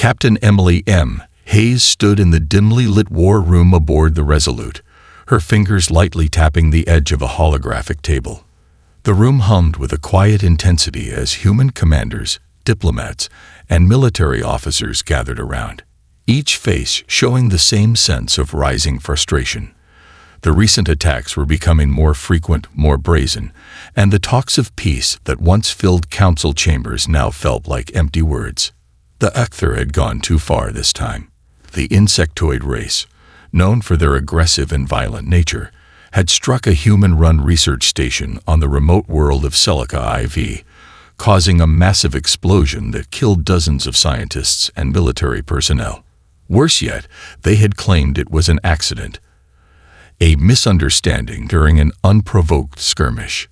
Captain Emily M. Hayes stood in the dimly lit war room aboard the Resolute, her fingers lightly tapping the edge of a holographic table. The room hummed with a quiet intensity as human commanders, diplomats, and military officers gathered around, each face showing the same sense of rising frustration. The recent attacks were becoming more frequent, more brazen, and the talks of peace that once filled council chambers now felt like empty words. The Ecther had gone too far this time. The insectoid race, known for their aggressive and violent nature, had struck a human-run research station on the remote world of Celica IV, causing a massive explosion that killed dozens of scientists and military personnel. Worse yet, they had claimed it was an accident, a misunderstanding during an unprovoked skirmish.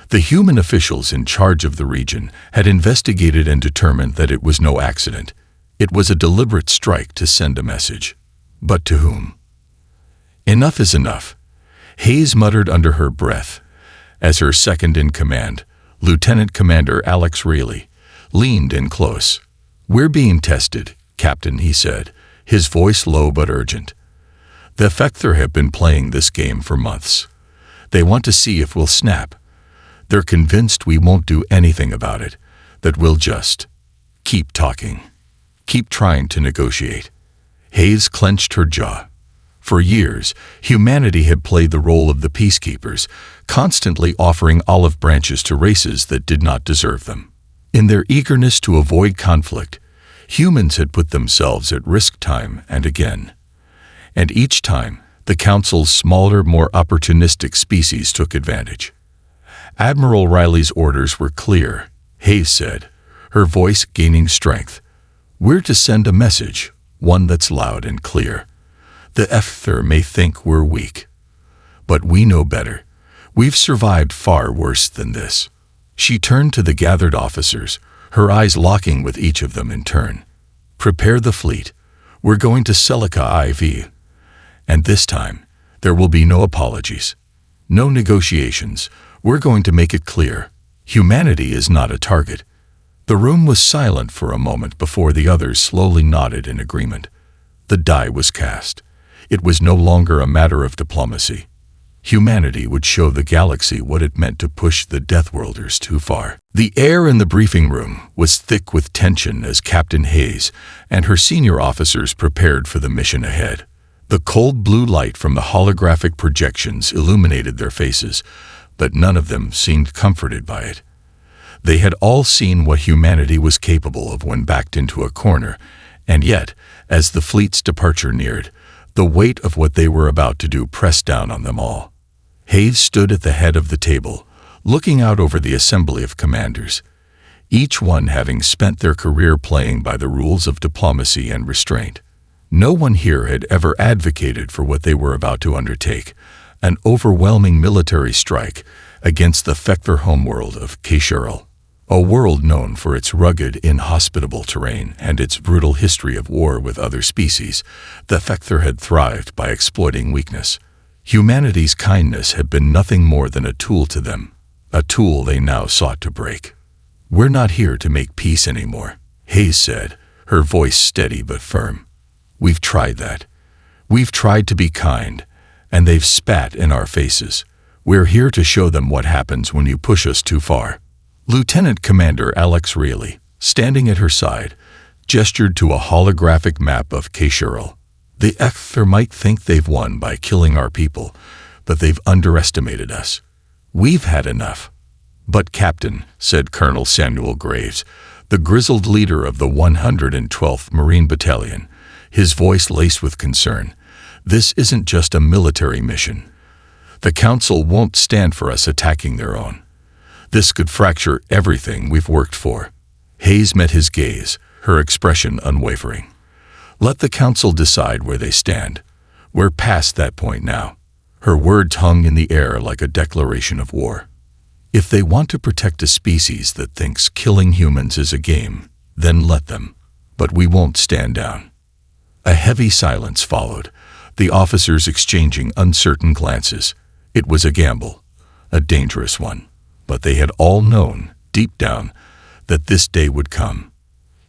The human officials in charge of the region had investigated and determined that it was no accident. It was a deliberate strike to send a message. But to whom? Enough is enough, Hayes muttered under her breath, as her second-in-command, Lieutenant Commander Alex Rayleigh, leaned in close. "We're being tested, Captain," he said, his voice low but urgent. "The Ecther have been playing this game for months. They want to see if we'll snap. They're convinced we won't do anything about it, that we'll just keep talking, keep trying to negotiate." Hayes clenched her jaw. For years, humanity had played the role of the peacekeepers, constantly offering olive branches to races that did not deserve them. In their eagerness to avoid conflict, humans had put themselves at risk time and again. And each time, the Council's smaller, more opportunistic species took advantage. Admiral Riley's orders were clear, Hayes said, her voice gaining strength. "We're to send a message, one that's loud and clear. The Ecther may think we're weak, but we know better. We've survived far worse than this." She turned to the gathered officers, her eyes locking with each of them in turn. "Prepare the fleet. We're going to Celica IV. And this time, there will be no apologies. No negotiations. We're going to make it clear. Humanity is not a target." The room was silent for a moment before the others slowly nodded in agreement. The die was cast. It was no longer a matter of diplomacy. Humanity would show the galaxy what it meant to push the Deathworlders too far. The air in the briefing room was thick with tension as Captain Hayes and her senior officers prepared for the mission ahead. The cold blue light from the holographic projections illuminated their faces, but none of them seemed comforted by it. They had all seen what humanity was capable of when backed into a corner, and yet, as the fleet's departure neared, the weight of what they were about to do pressed down on them all. Hayes stood at the head of the table, looking out over the assembly of commanders, each one having spent their career playing by the rules of diplomacy and restraint. No one here had ever advocated for what they were about to undertake, an overwhelming military strike against the Ecther homeworld of Kasheral, a world known for its rugged, inhospitable terrain and its brutal history of war with other species. The Ecther had thrived by exploiting weakness. Humanity's kindness had been nothing more than a tool to them, a tool they now sought to break. "We're not here to make peace anymore," Hayes said, her voice steady but firm. "We've tried that. We've tried to be kind, and they've spat in our faces. We're here to show them what happens when you push us too far." Lieutenant Commander Alex Rayleigh, standing at her side, gestured to a holographic map of Kasheral. "The Ecther might think they've won by killing our people, but they've underestimated us. We've had enough." "But Captain," said Colonel Samuel Graves, the grizzled leader of the 112th Marine Battalion, his voice laced with concern, "this isn't just a military mission. The Council won't stand for us attacking their own. This could fracture everything we've worked for." Hayes met his gaze, her expression unwavering. "Let the Council decide where they stand. We're past that point now." Her words hung in the air like a declaration of war. "If they want to protect a species that thinks killing humans is a game, then let them. But we won't stand down." A heavy silence followed, the officers exchanging uncertain glances. It was a gamble, a dangerous one, but they had all known, deep down, that this day would come.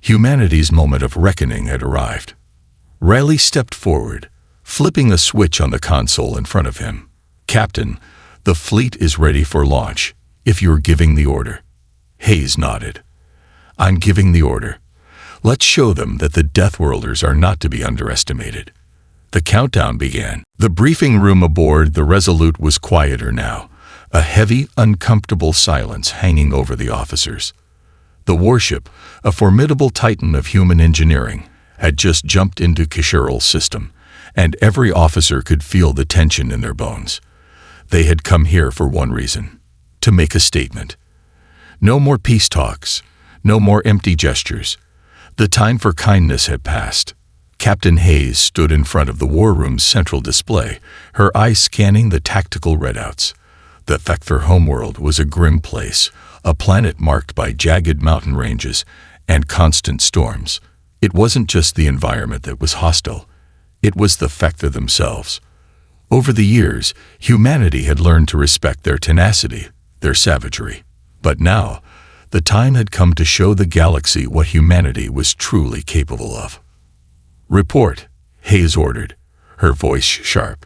Humanity's moment of reckoning had arrived. Riley stepped forward, flipping a switch on the console in front of him. "Captain, the fleet is ready for launch, if you're giving the order." Hayes nodded. "I'm giving the order. Let's show them that the Deathworlders are not to be underestimated." The countdown began. The briefing room aboard the Resolute was quieter now, a heavy, uncomfortable silence hanging over the officers. The Warship, a formidable titan of human engineering, had just jumped into Kasheral's system, and every officer could feel the tension in their bones. They had come here for one reason: to make a statement. No more peace talks, no more empty gestures. The time for kindness had passed. Captain Hayes stood in front of the war room's central display, her eyes scanning the tactical readouts. The Thector homeworld was a grim place, a planet marked by jagged mountain ranges and constant storms. It wasn't just the environment that was hostile. It was the Thector themselves. Over the years, humanity had learned to respect their tenacity, their savagery. But now, the time had come to show the galaxy what humanity was truly capable of. "Report," Hayes ordered, her voice sharp.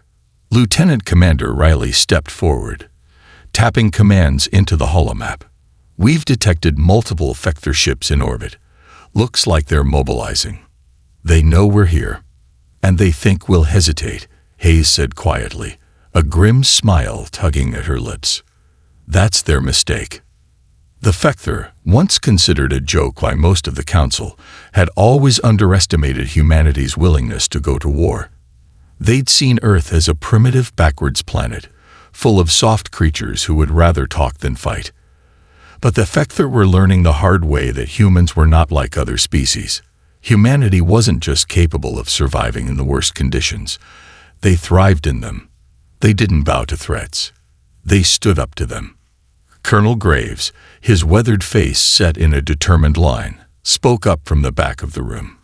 Lieutenant Commander Riley stepped forward, tapping commands into the holomap. "We've detected multiple Thector ships in orbit. Looks like they're mobilizing. They know we're here, and they think we'll hesitate," Hayes said quietly, a grim smile tugging at her lips. "That's their mistake." The Thector, once considered a joke by most of the Council, had always underestimated humanity's willingness to go to war. They'd seen Earth as a primitive, backwards planet, full of soft creatures who would rather talk than fight. But the Thector were learning the hard way that humans were not like other species. Humanity wasn't just capable of surviving in the worst conditions. They thrived in them. They didn't bow to threats. They stood up to them. Colonel Graves, his weathered face set in a determined line, spoke up from the back of the room.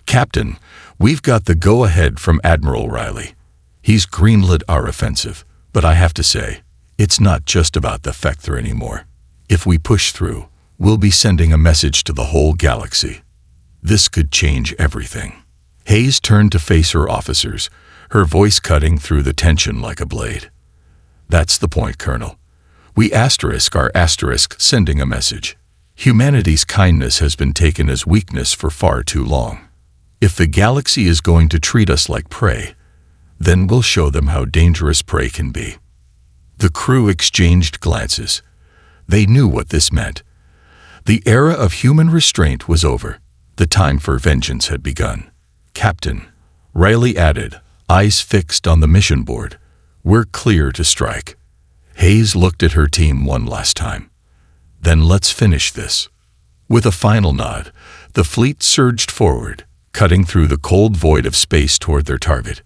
"Captain, we've got the go-ahead from Admiral Riley. He's greenlit our offensive, but I have to say, it's not just about the Thector anymore. If we push through, we'll be sending a message to the whole galaxy. This could change everything." Hayes turned to face her officers, her voice cutting through the tension like a blade. "That's the point, Colonel. We are sending a message. Humanity's kindness has been taken as weakness for far too long. If the galaxy is going to treat us like prey, then we'll show them how dangerous prey can be." The crew exchanged glances. They knew what this meant. The era of human restraint was over. The time for vengeance had begun. "Captain," Riley added, eyes fixed on the mission board, "we're clear to strike." Hayes looked at her team one last time. "Then let's finish this." With a final nod, the fleet surged forward, cutting through the cold void of space toward their target.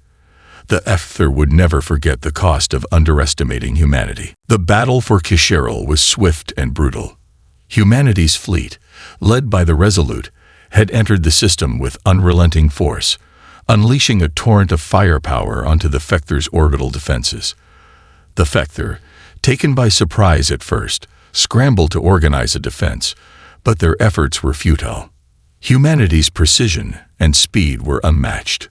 The Thector would never forget the cost of underestimating humanity. The battle for Kasheral was swift and brutal. Humanity's fleet, led by the Resolute, had entered the system with unrelenting force, unleashing a torrent of firepower onto the Thector's orbital defenses. The Thector, taken by surprise at first, scrambled to organize a defense, but their efforts were futile. Humanity's precision and speed were unmatched.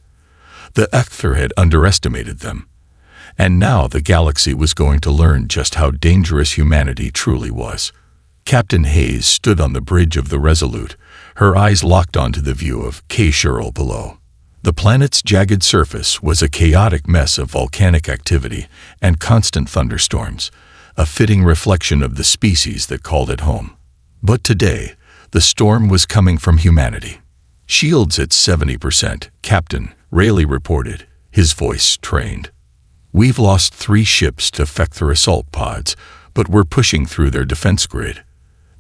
The Thector had underestimated them, and now the galaxy was going to learn just how dangerous humanity truly was. Captain Hayes stood on the bridge of the Resolute, her eyes locked onto the view of Kasheral below. The planet's jagged surface was a chaotic mess of volcanic activity and constant thunderstorms, a fitting reflection of the species that called it home. But today, the storm was coming from humanity. "Shields at 70%, Captain," Rayleigh reported, his voice trained. "We've lost 3 ships to Thector assault pods, but we're pushing through their defense grid."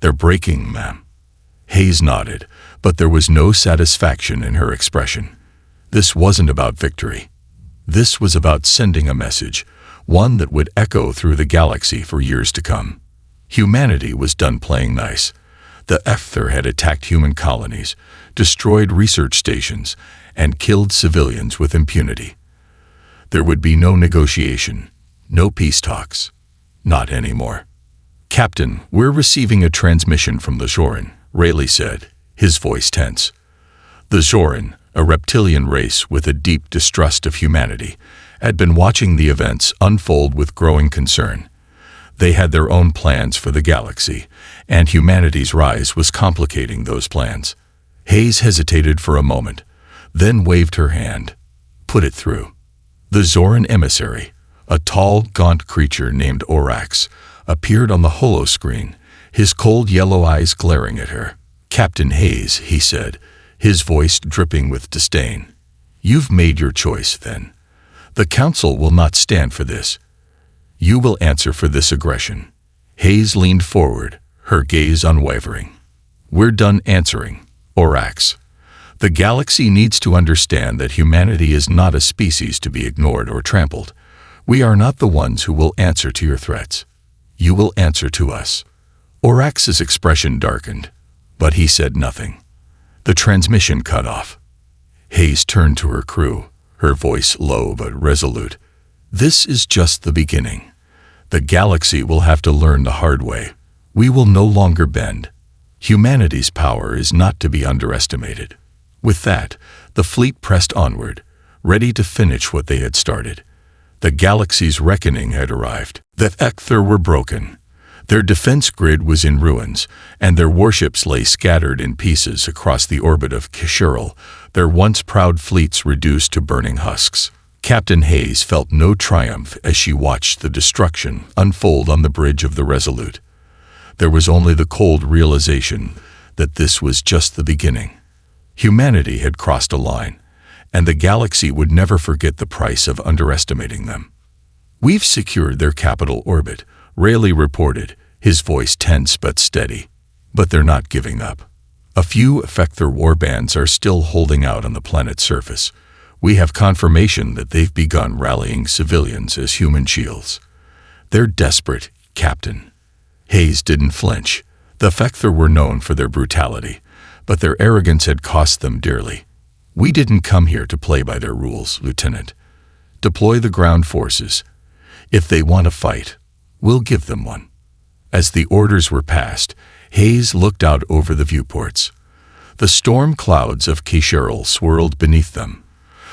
"They're breaking, ma'am." Hayes nodded, but there was no satisfaction in her expression. This wasn't about victory. This was about sending a message, one that would echo through the galaxy for years to come. Humanity was done playing nice. The Thector had attacked human colonies, destroyed research stations, and killed civilians with impunity. There would be no negotiation, no peace talks. Not anymore. "Captain, we're receiving a transmission from the Shorin," Rayleigh said, his voice tense. The Zoran, a reptilian race with a deep distrust of humanity, had been watching the events unfold with growing concern. They had their own plans for the galaxy, and humanity's rise was complicating those plans. Hayes hesitated for a moment, then waved her hand. Put it through. The Zoran emissary, a tall, gaunt creature named Orax, appeared on the holoscreen, his cold yellow eyes glaring at her. "Captain Hayes," he said, his voice dripping with disdain. "You've made your choice, then. The Council will not stand for this. You will answer for this aggression." Hayes leaned forward, her gaze unwavering. "We're done answering, Orax. The galaxy needs to understand that humanity is not a species to be ignored or trampled. We are not the ones who will answer to your threats. You will answer to us." Orax's expression darkened, but he said nothing. The transmission cut off. Hayes turned to her crew, her voice low but resolute. "This is just the beginning. The galaxy will have to learn the hard way. We will no longer bend. Humanity's power is not to be underestimated." With that, the fleet pressed onward, ready to finish what they had started. The galaxy's reckoning had arrived. The Ecther were broken. Their defense grid was in ruins, and their warships lay scattered in pieces across the orbit of Kishiral, their once proud fleets reduced to burning husks. Captain Hayes felt no triumph as she watched the destruction unfold on the bridge of the Resolute. There was only the cold realization that this was just the beginning. Humanity had crossed a line, and the galaxy would never forget the price of underestimating them. "We've secured their capital orbit," Rayleigh reported, his voice tense but steady. "But they're not giving up. A few Effector warbands are still holding out on the planet's surface. We have confirmation that they've begun rallying civilians as human shields. They're desperate, Captain." Hayes didn't flinch. The Effector were known for their brutality, but their arrogance had cost them dearly. "We didn't come here to play by their rules, Lieutenant. Deploy the ground forces. If they want a fight, we'll give them one." As the orders were passed, Hayes looked out over the viewports. The storm clouds of Kishiral swirled beneath them,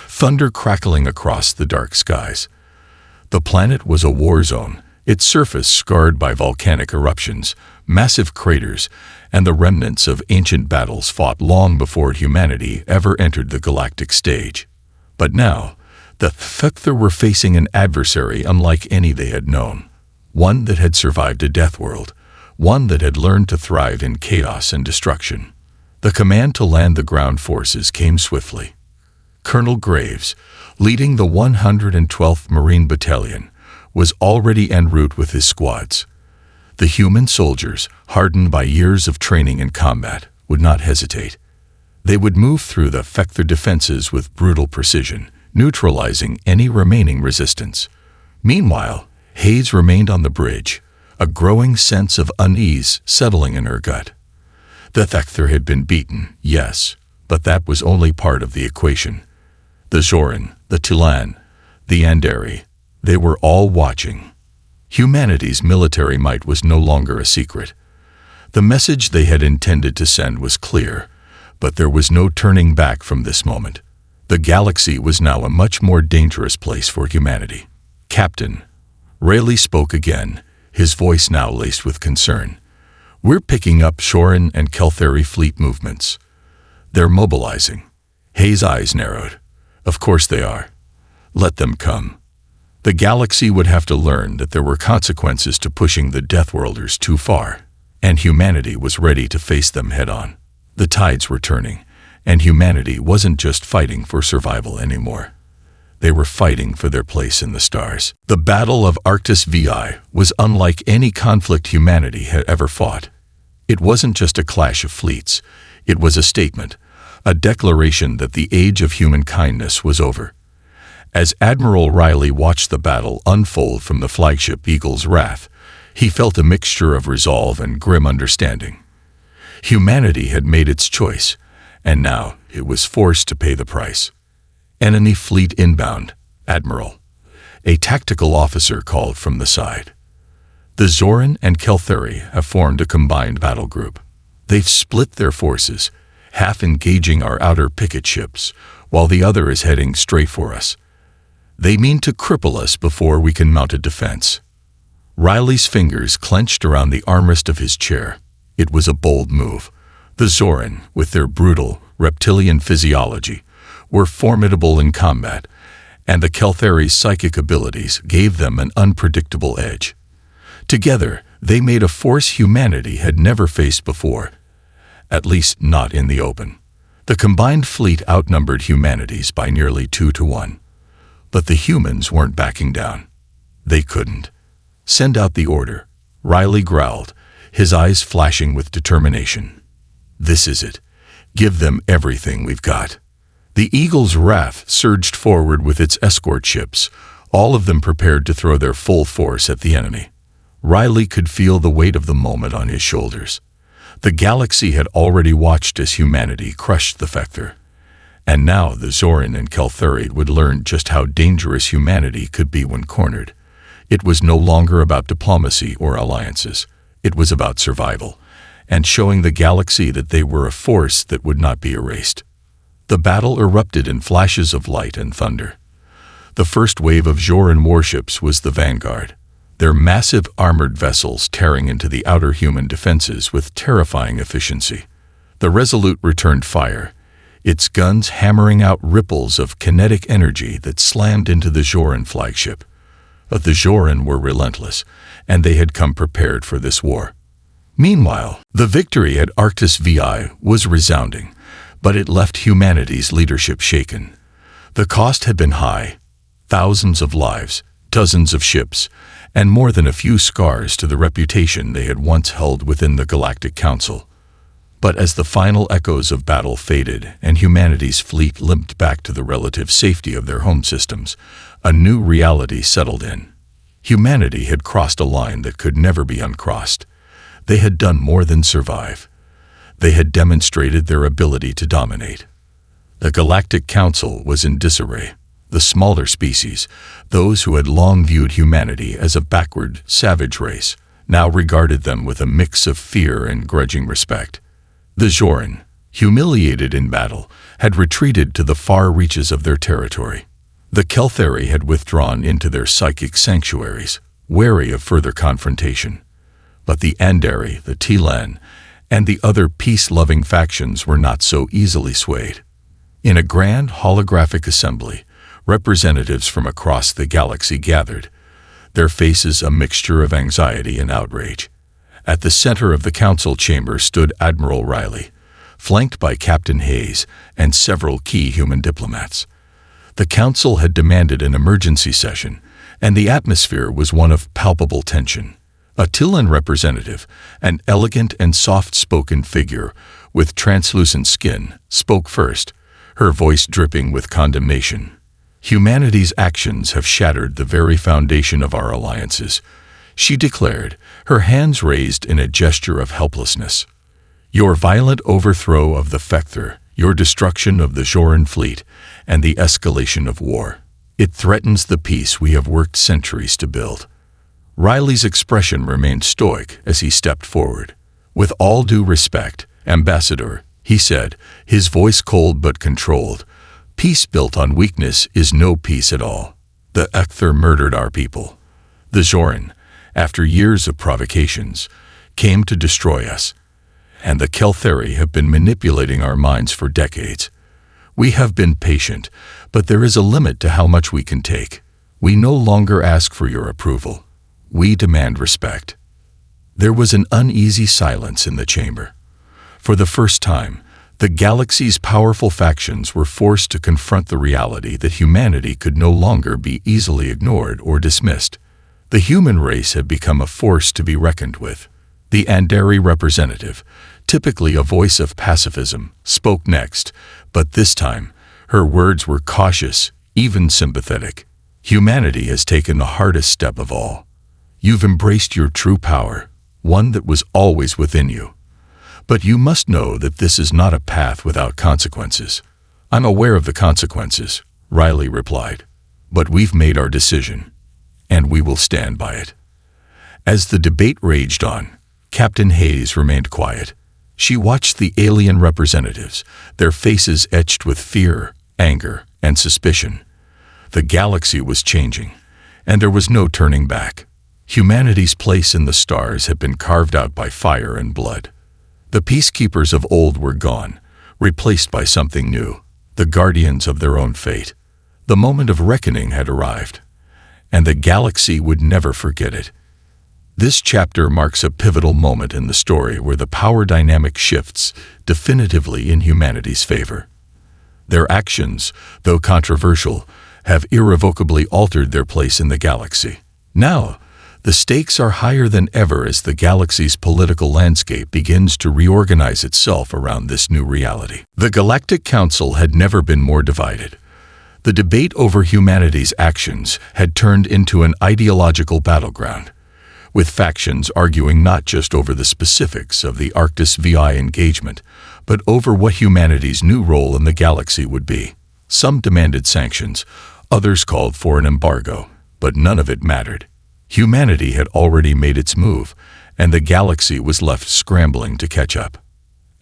thunder crackling across the dark skies. The planet was a war zone, its surface scarred by volcanic eruptions, massive craters, and the remnants of ancient battles fought long before humanity ever entered the galactic stage. But now, the Effector were facing an adversary unlike any they had known. One that had survived a death world, one that had learned to thrive in chaos and destruction. The command to land the ground forces came swiftly. Colonel Graves, leading the 112th Marine Battalion, was already en route with his squads. The human soldiers, hardened by years of training in combat, would not hesitate. They would move through the Effector defenses with brutal precision, neutralizing any remaining resistance. Meanwhile, Hayes remained on the bridge, a growing sense of unease settling in her gut. The Effector had been beaten, yes, but that was only part of the equation. The Zoran, the Tilan, the Andari, they were all watching. Humanity's military might was no longer a secret. The message they had intended to send was clear, but there was no turning back from this moment. The galaxy was now a much more dangerous place for humanity. "Captain," Rayleigh spoke again, his voice now laced with concern. "We're picking up Shoran and Kelthari fleet movements. They're mobilizing." Hayes' eyes narrowed. "Of course they are. Let them come." The galaxy would have to learn that there were consequences to pushing the Deathworlders too far, and humanity was ready to face them head-on. The tides were turning, and humanity wasn't just fighting for survival anymore. They were fighting for their place in the stars. The Battle of Arctis VI was unlike any conflict humanity had ever fought. It wasn't just a clash of fleets. It was a statement, a declaration that the age of human kindness was over. As Admiral Riley watched the battle unfold from the flagship Eagle's Wrath, he felt a mixture of resolve and grim understanding. Humanity had made its choice, and now it was forced to pay the price. "Enemy fleet inbound, Admiral," a tactical officer called from the side. "The Zoran and Kelthari have formed a combined battle group. They've split their forces, half engaging our outer picket ships, while the other is heading straight for us. They mean to cripple us before we can mount a defense. Riley's fingers clenched around the armrest of his chair. It was a bold move. The Zoran, with their brutal, reptilian physiology, were formidable in combat, and the Kelthari's psychic abilities gave them an unpredictable edge. Together, they made a force humanity had never faced before, at least not in the open. The combined fleet outnumbered humanity's by nearly 2-1. But the humans weren't backing down. They couldn't. "Send out the order," Riley growled, his eyes flashing with determination. "This is it. Give them everything we've got." The Eagle's Wrath surged forward with its escort ships, all of them prepared to throw their full force at the enemy. Riley could feel the weight of the moment on his shoulders. The galaxy had already watched as humanity crushed the Vector. And now the Zoran and Kelthari would learn just how dangerous humanity could be when cornered. It was no longer about diplomacy or alliances. It was about survival, and showing the galaxy that they were a force that would not be erased. The battle erupted in flashes of light and thunder. The first wave of Zoran warships was the Vanguard, their massive armored vessels tearing into the outer human defenses with terrifying efficiency. The Resolute returned fire, its guns hammering out ripples of kinetic energy that slammed into the Zoran flagship. But the Zoran were relentless, and they had come prepared for this war. Meanwhile, the victory at Arctis VI was resounding, but it left humanity's leadership shaken. The cost had been high: thousands of lives, dozens of ships, and more than a few scars to the reputation they had once held within the Galactic Council. But as the final echoes of battle faded and humanity's fleet limped back to the relative safety of their home systems, a new reality settled in. Humanity had crossed a line that could never be uncrossed. They had done more than survive. They had demonstrated their ability to dominate. The Galactic Council was in disarray. The smaller species, those who had long viewed humanity as a backward, savage race, now regarded them with a mix of fear and grudging respect. The Zoran, humiliated in battle, had retreated to the far reaches of their territory. The Kelthari had withdrawn into their psychic sanctuaries, wary of further confrontation. But the Andari, the Tilan, and the other peace-loving factions were not so easily swayed. In a grand holographic assembly, representatives from across the galaxy gathered, their faces a mixture of anxiety and outrage. At the center of the council chamber stood Admiral Riley, flanked by Captain Hayes and several key human diplomats. The council had demanded an emergency session, and the atmosphere was one of palpable tension. A Tilan representative, an elegant and soft-spoken figure with translucent skin, spoke first, her voice dripping with condemnation. "Humanity's actions have shattered the very foundation of our alliances," she declared, her hands raised in a gesture of helplessness. "Your violent overthrow of the Vector, your destruction of the Zoran fleet, and the escalation of war. It threatens the peace we have worked centuries to build." Riley's expression remained stoic as he stepped forward. "With all due respect, Ambassador," he said, his voice cold but controlled, "peace built on weakness is no peace at all. The Vector murdered our people. The Zoran, after years of provocations, came to destroy us. And the Kelthari have been manipulating our minds for decades. We have been patient, but there is a limit to how much we can take. We no longer ask for your approval. We demand respect." There was an uneasy silence in the chamber. For the first time, the galaxy's powerful factions were forced to confront the reality that humanity could no longer be easily ignored or dismissed. The human race had become a force to be reckoned with. The Andari representative, typically a voice of pacifism, spoke next, but this time, her words were cautious, even sympathetic. "Humanity has taken the hardest step of all. You've embraced your true power, one that was always within you. But you must know that this is not a path without consequences." "I'm aware of the consequences," Riley replied. "But we've made our decision, and we will stand by it." As the debate raged on, Captain Hayes remained quiet. She watched the alien representatives, their faces etched with fear, anger, and suspicion. The galaxy was changing, and there was no turning back. Humanity's place in the stars had been carved out by fire and blood. The peacekeepers of old were gone, replaced by something new, the guardians of their own fate. The moment of reckoning had arrived, and the galaxy would never forget it. This chapter marks a pivotal moment in the story where the power dynamic shifts definitively in humanity's favor. Their actions, though controversial, have irrevocably altered their place in the galaxy. Now, the stakes are higher than ever as the galaxy's political landscape begins to reorganize itself around this new reality. The Galactic Council had never been more divided. The debate over humanity's actions had turned into an ideological battleground, with factions arguing not just over the specifics of the Arctis VI engagement, but over what humanity's new role in the galaxy would be. Some demanded sanctions, others called for an embargo, but none of it mattered. Humanity had already made its move, and the galaxy was left scrambling to catch up.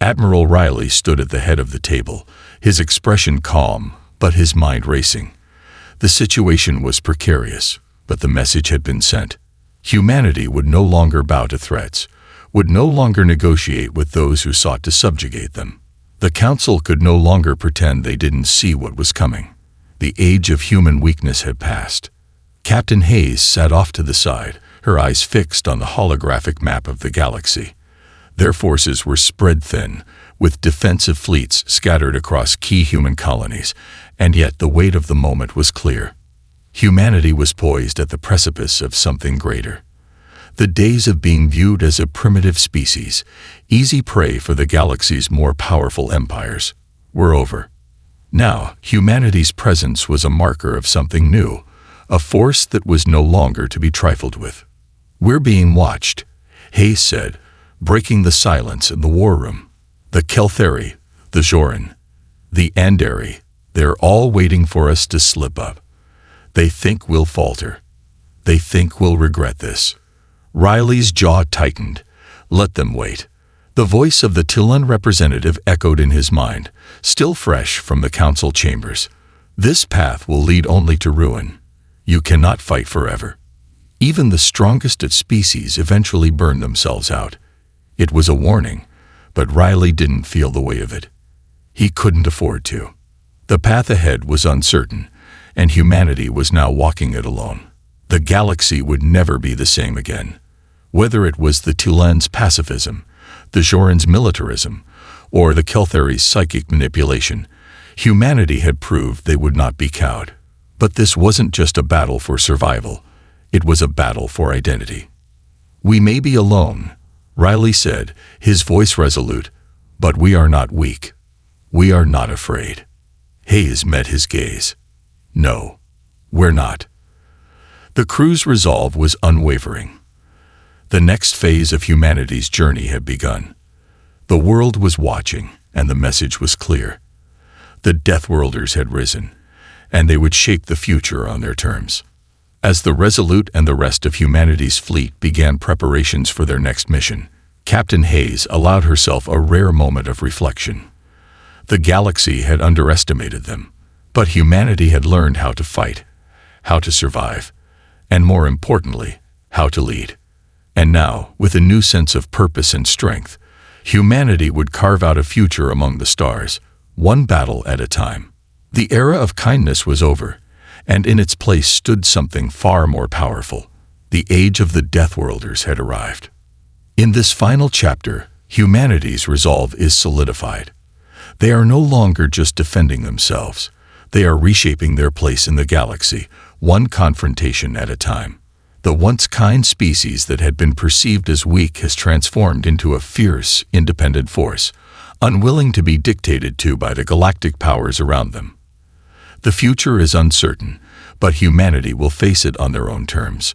Admiral Riley stood at the head of the table, his expression calm, but his mind racing. The situation was precarious, but the message had been sent. Humanity would no longer bow to threats, would no longer negotiate with those who sought to subjugate them. The Council could no longer pretend they didn't see what was coming. The age of human weakness had passed. Captain Hayes sat off to the side, her eyes fixed on the holographic map of the galaxy. Their forces were spread thin, with defensive fleets scattered across key human colonies, and yet the weight of the moment was clear. Humanity was poised at the precipice of something greater. The days of being viewed as a primitive species, easy prey for the galaxy's more powerful empires, were over. Now, humanity's presence was a marker of something new, a force that was no longer to be trifled with. "We're being watched," Hayes said, breaking the silence in the war room. "The Keltheri, the Joran, the Andari, they're all waiting for us to slip up. They think we'll falter. They think we'll regret this." Riley's jaw tightened. Let them wait. The voice of the Tilan representative echoed in his mind, still fresh from the council chambers. "This path will lead only to ruin. You cannot fight forever. Even the strongest of species eventually burn themselves out." It was a warning, but Riley didn't feel the weight of it. He couldn't afford to. The path ahead was uncertain, and humanity was now walking it alone. The galaxy would never be the same again. Whether it was the Tilan's pacifism, the Joran's militarism, or the Keltheri's psychic manipulation, humanity had proved they would not be cowed. But this wasn't just a battle for survival. It was a battle for identity. "We may be alone," Riley said, his voice resolute, "but we are not weak. We are not afraid." Hayes met his gaze. "No, we're not." The crew's resolve was unwavering. The next phase of humanity's journey had begun. The world was watching, and the message was clear. The Deathworlders had risen, and they would shape the future on their terms. As the Resolute and the rest of humanity's fleet began preparations for their next mission, Captain Hayes allowed herself a rare moment of reflection. The galaxy had underestimated them, but humanity had learned how to fight, how to survive, and more importantly, how to lead. And now, with a new sense of purpose and strength, humanity would carve out a future among the stars, one battle at a time. The era of kindness was over, and in its place stood something far more powerful. The age of the Deathworlders had arrived. In this final chapter, humanity's resolve is solidified. They are no longer just defending themselves. They are reshaping their place in the galaxy, one confrontation at a time. The once kind species that had been perceived as weak has transformed into a fierce, independent force, unwilling to be dictated to by the galactic powers around them. The future is uncertain, but humanity will face it on their own terms.